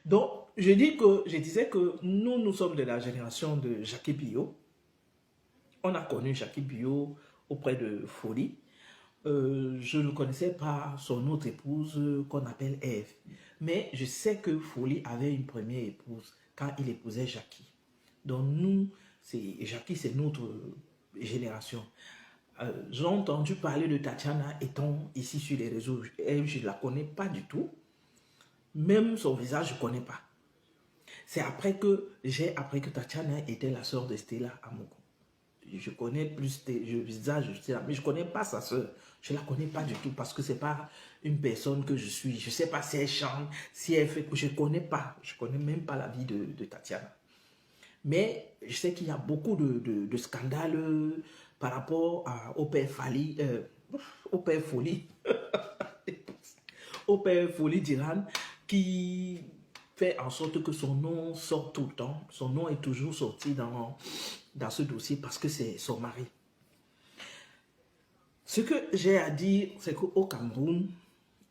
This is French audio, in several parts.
Donc, je disais que nous sommes de la génération de Jackie Biot. On a connu Jackie Biot auprès de Folie. Je ne connaissais pas son autre épouse qu'on appelle Ève. Mais je sais que Folie avait une première épouse quand il épousait Jackie. Donc nous, Jackie, c'est notre génération. J'ai entendu parler de Tatiana étant ici sur les réseaux. Elle, je ne la connais pas du tout. Même son visage, je ne connais pas. C'est après que j'ai appris que Tatiana était la sœur de Stella Amogo. Je connais plus le visage de Stella, mais je ne connais pas sa sœur. Je ne la connais pas du tout parce que ce n'est pas une personne que je suis. Je ne sais pas si elle chante, si elle fait... Je ne connais pas. Je ne connais même pas la vie de Tatiana. Mais je sais qu'il y a beaucoup de scandales par rapport au père Fali, au père Folie, au père Folie d'Iran, qui fait en sorte que son nom sort tout le temps. Son nom est toujours sorti dans ce dossier parce que c'est son mari. Ce que j'ai à dire, c'est qu'au Cameroun,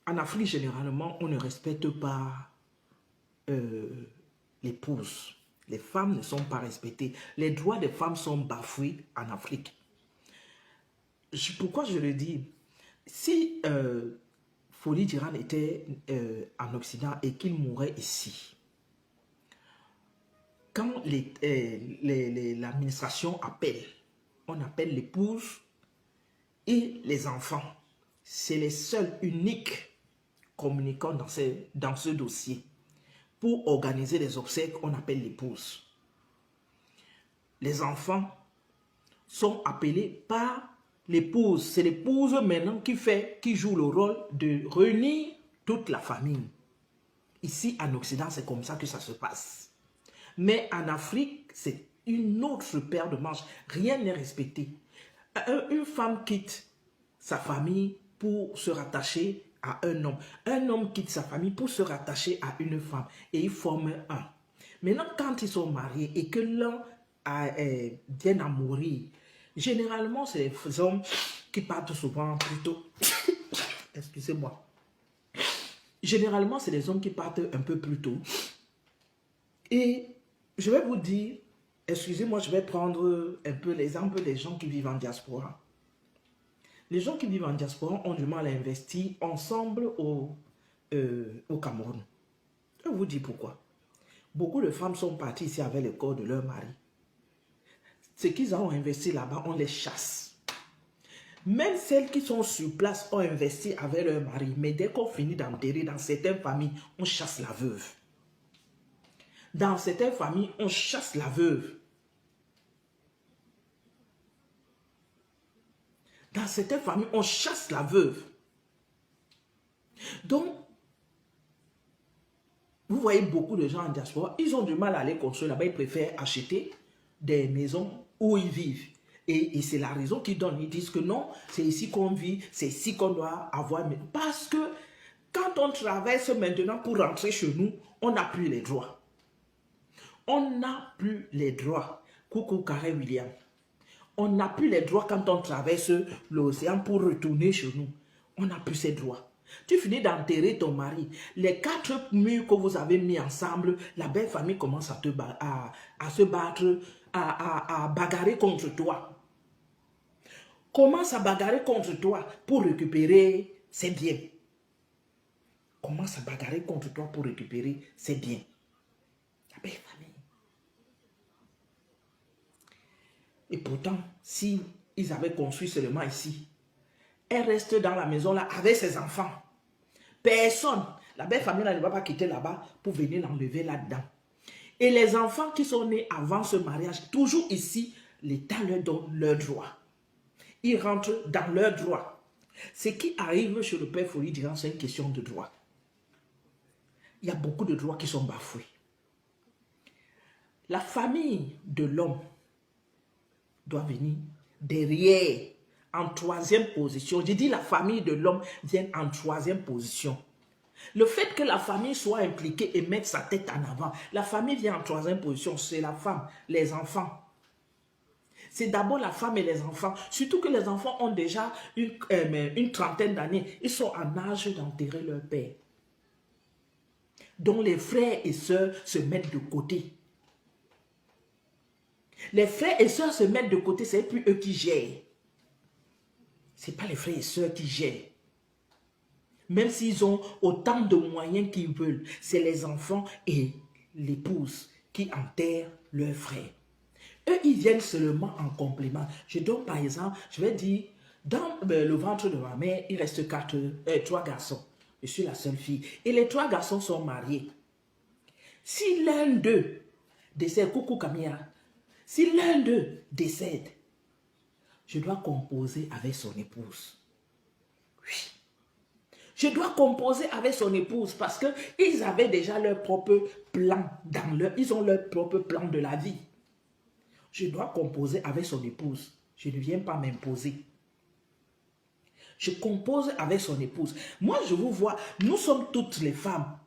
en Afrique généralement, on ne respecte pas l'épouse. Les femmes ne sont pas respectées. Les droits des femmes sont bafoués en Afrique. Pourquoi je le dis? Si Folie d'Iran était en Occident et qu'il mourait ici, quand l'administration appelle, on appelle l'épouse et les enfants. C'est les seuls uniques communicants dans ce dossier. Pour organiser les obsèques, on appelle l'épouse. Les enfants sont appelés par l'épouse. C'est l'épouse maintenant qui joue le rôle de réunir toute la famille. Ici, en Occident, c'est comme ça que ça se passe. Mais en Afrique, c'est une autre paire de manches. Rien n'est respecté. Une femme quitte sa famille pour se rattacher à un homme. Un homme quitte sa famille pour se rattacher à une femme. Et ils forment un. Maintenant, quand ils sont mariés et que l'un vient à mourir, généralement, c'est les hommes qui partent souvent plus tôt. Excusez-moi. Généralement, c'est les hommes qui partent un peu plus tôt. Et je vais vous dire, excusez-moi, je vais prendre un peu l'exemple des gens qui vivent en diaspora. Les gens qui vivent en diaspora ont du mal à investir ensemble au Cameroun. Je vous dis pourquoi. Beaucoup de femmes sont parties ici avec le corps de leur mari. Ce qu'ils ont investi là-bas, on les chasse. Même celles qui sont sur place ont investi avec leur mari. Mais dès qu'on finit d'enterrer, dans certaines familles, on chasse la veuve. Dans certaines familles, on chasse la veuve. Dans certaines familles, on chasse la veuve. Donc, vous voyez beaucoup de gens en diaspora, ils ont du mal à aller construire là-bas, ils préfèrent acheter des maisons où ils vivent. Et c'est la raison qu'ils donnent. Ils disent que non, c'est ici qu'on vit, c'est ici qu'on doit avoir. Parce que quand on traverse maintenant pour rentrer chez nous, on n'a plus les droits. On n'a plus les droits. Coucou Carré William. On n'a plus les droits quand on traverse l'océan pour retourner chez nous. On n'a plus ces droits. Tu finis d'enterrer ton mari. Les 4 murs que vous avez mis ensemble, la belle famille commence à se battre, à bagarrer contre toi. Commence à bagarrer contre toi pour récupérer ses biens. Commence à bagarrer contre toi pour récupérer ses biens. La belle famille. Et pourtant, si ils avaient construit seulement ici, elle reste dans la maison là avec ses enfants. Personne, la belle famille là, ne va pas quitter là-bas pour venir l'enlever là-dedans. Et les enfants qui sont nés avant ce mariage, toujours ici, l'État leur donne leurs droits. Ils rentrent dans leurs droits. Ce qui arrive chez le père Folie d'Iran, c'est une question de droit. Il y a beaucoup de droits qui sont bafoués. La famille de l'homme doit venir derrière, en 3e position. J'ai dit la famille de l'homme vient en 3e position. Le fait que la famille soit impliquée et mette sa tête en avant, la famille vient en 3e position, c'est la femme, les enfants. C'est d'abord la femme et les enfants. Surtout que les enfants ont déjà une trentaine d'années. Ils sont en âge d'enterrer leur père. dont les frères et sœurs se mettent de côté. Les frères et sœurs se mettent de côté, c'est plus eux qui gèrent. Ce n'est pas les frères et sœurs qui gèrent. Même s'ils ont autant de moyens qu'ils veulent, c'est les enfants et l'épouse qui enterrent leurs frères. Eux, ils viennent seulement en complément. Je donne par exemple, je vais dire, dans le ventre de ma mère, il reste 3 garçons. Je suis la seule fille. Et les 3 garçons sont mariés. Si l'un d'eux décède, coucou Camilla, si l'un d'eux décède, je dois composer avec son épouse. Oui. Je dois composer avec son épouse parce qu'ils avaient déjà leur propre plan ils ont leur propre plan de la vie. Je dois composer avec son épouse. Je ne viens pas m'imposer. Je compose avec son épouse. Moi, je vous vois, nous sommes toutes les femmes.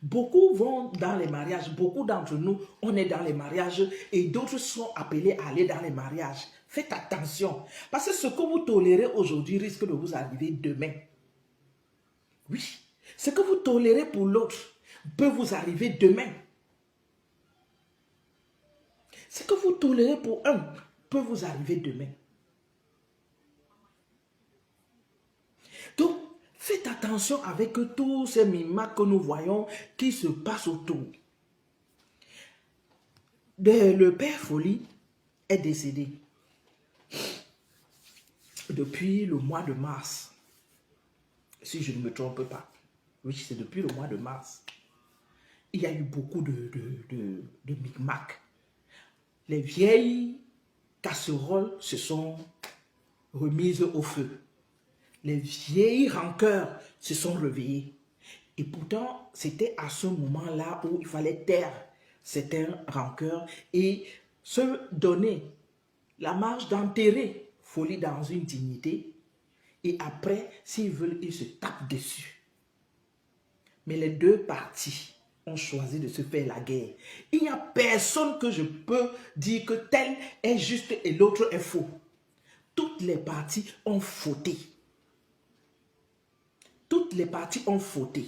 Beaucoup vont dans les mariages. Beaucoup d'entre nous, on est dans les mariages et d'autres sont appelés à aller dans les mariages. Faites attention. Parce que ce que vous tolérez aujourd'hui risque de vous arriver demain. Oui. Ce que vous tolérez pour l'autre peut vous arriver demain. Ce que vous tolérez pour un peut vous arriver demain. Donc, faites attention avec tous ces mimacles que nous voyons qui se passent autour. Le père Folie est décédé depuis le mois de mars. Si je ne me trompe pas. Oui, c'est depuis le mois de mars. Il y a eu beaucoup de micmacs. Les vieilles casseroles se sont remises au feu. Les vieilles rancœurs se sont réveillées. Et pourtant, c'était à ce moment-là où il fallait taire certaines rancœurs et se donner la marge d'enterrer Folie dans une dignité. Et après, s'ils veulent, ils se tapent dessus. Mais les deux parties ont choisi de se faire la guerre. Il n'y a personne que je peux dire que tel est juste et l'autre est faux. Toutes les parties ont fauté. Toutes les parties ont fauté.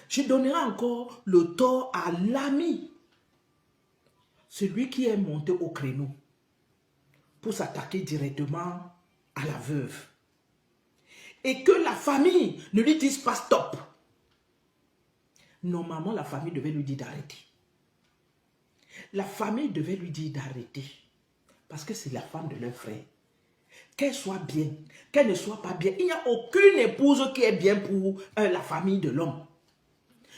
Je donnerai encore le tort à l'ami. Celui qui est monté au créneau pour s'attaquer directement à la veuve. Et que la famille ne lui dise pas stop. Normalement, la famille devait lui dire d'arrêter. La famille devait lui dire d'arrêter. Parce que c'est la femme de leur frère. Qu'elle soit bien, qu'elle ne soit pas bien. Il n'y a aucune épouse qui est bien pour la famille de l'homme.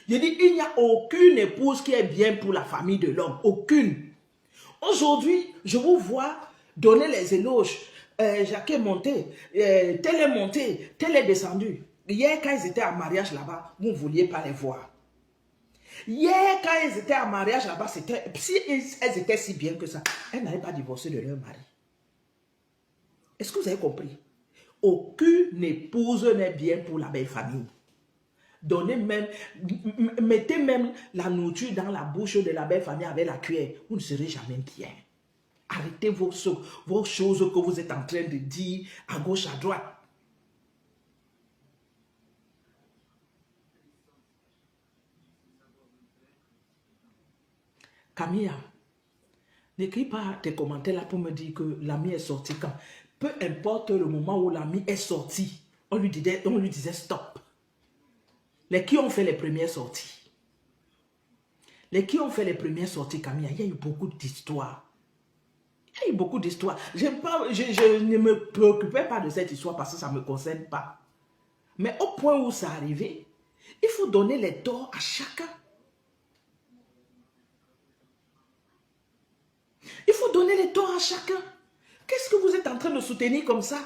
Je dis, il n'y a aucune épouse qui est bien pour la famille de l'homme. Aucune. Aujourd'hui, je vous vois donner les éloges. Jacques est monté, tel est monté, tel est descendu. Hier, quand ils étaient en mariage là-bas, vous ne vouliez pas les voir. Hier, quand elles étaient en mariage là-bas, si elles étaient si bien que ça, elles n'avaient pas divorcé de leur mari. Est-ce que vous avez compris? Aucune épouse n'est bien pour la belle famille. Mettez même la nourriture dans la bouche de la belle famille avec la cuillère. Vous ne serez jamais bien. Arrêtez vos choses que vous êtes en train de dire à gauche, à droite. Camilla, n'écris pas tes commentaires là pour me dire que l'ami est sorti quand. Peu importe le moment où l'ami est sorti, on lui disait stop. Les qui ont fait les premières sorties? Les qui ont fait les premières sorties, Camilla, il y a eu beaucoup d'histoires. Il y a eu beaucoup d'histoires. Je ne me préoccupais pas de cette histoire parce que ça ne me concerne pas. Mais au point où ça arrivait, il faut donner les torts à chacun. Il faut donner les torts à chacun. Qu'est-ce que vous êtes en train de soutenir comme ça?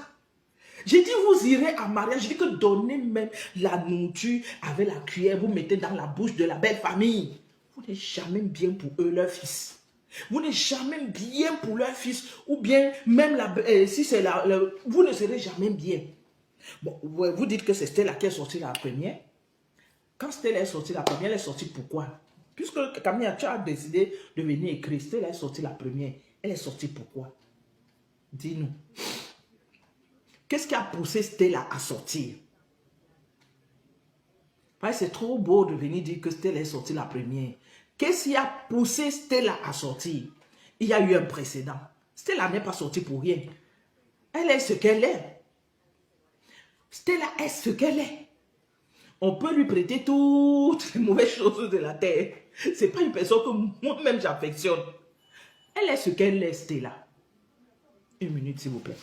J'ai dit, vous irez en mariage. J'ai dit que donnez même la nourriture avec la cuillère. Vous mettez dans la bouche de la belle famille. Vous n'êtes jamais bien pour eux, leur fils. Vous n'êtes jamais bien pour leur fils. Ou bien, même si c'est vous ne serez jamais bien. Bon, vous dites que c'est Stella qui est sortie la première. Quand Stella est sortie la première, elle est sortie pourquoi? Puisque Camilla, tu as décidé de venir écrire, Stella est sortie la première. Elle est sortie pourquoi? Dis-nous. Qu'est-ce qui a poussé Stella à sortir? Parce que c'est trop beau de venir dire que Stella est sortie la première. Qu'est-ce qui a poussé Stella à sortir? Il y a eu un précédent. Stella n'est pas sortie pour rien. Elle est ce qu'elle est. Stella est ce qu'elle est. On peut lui prêter toutes les mauvaises choses de la terre. Ce n'est pas une personne que moi-même j'affectionne. Elle est ce qu'elle est, Stella. Une minute, s'il vous plaît.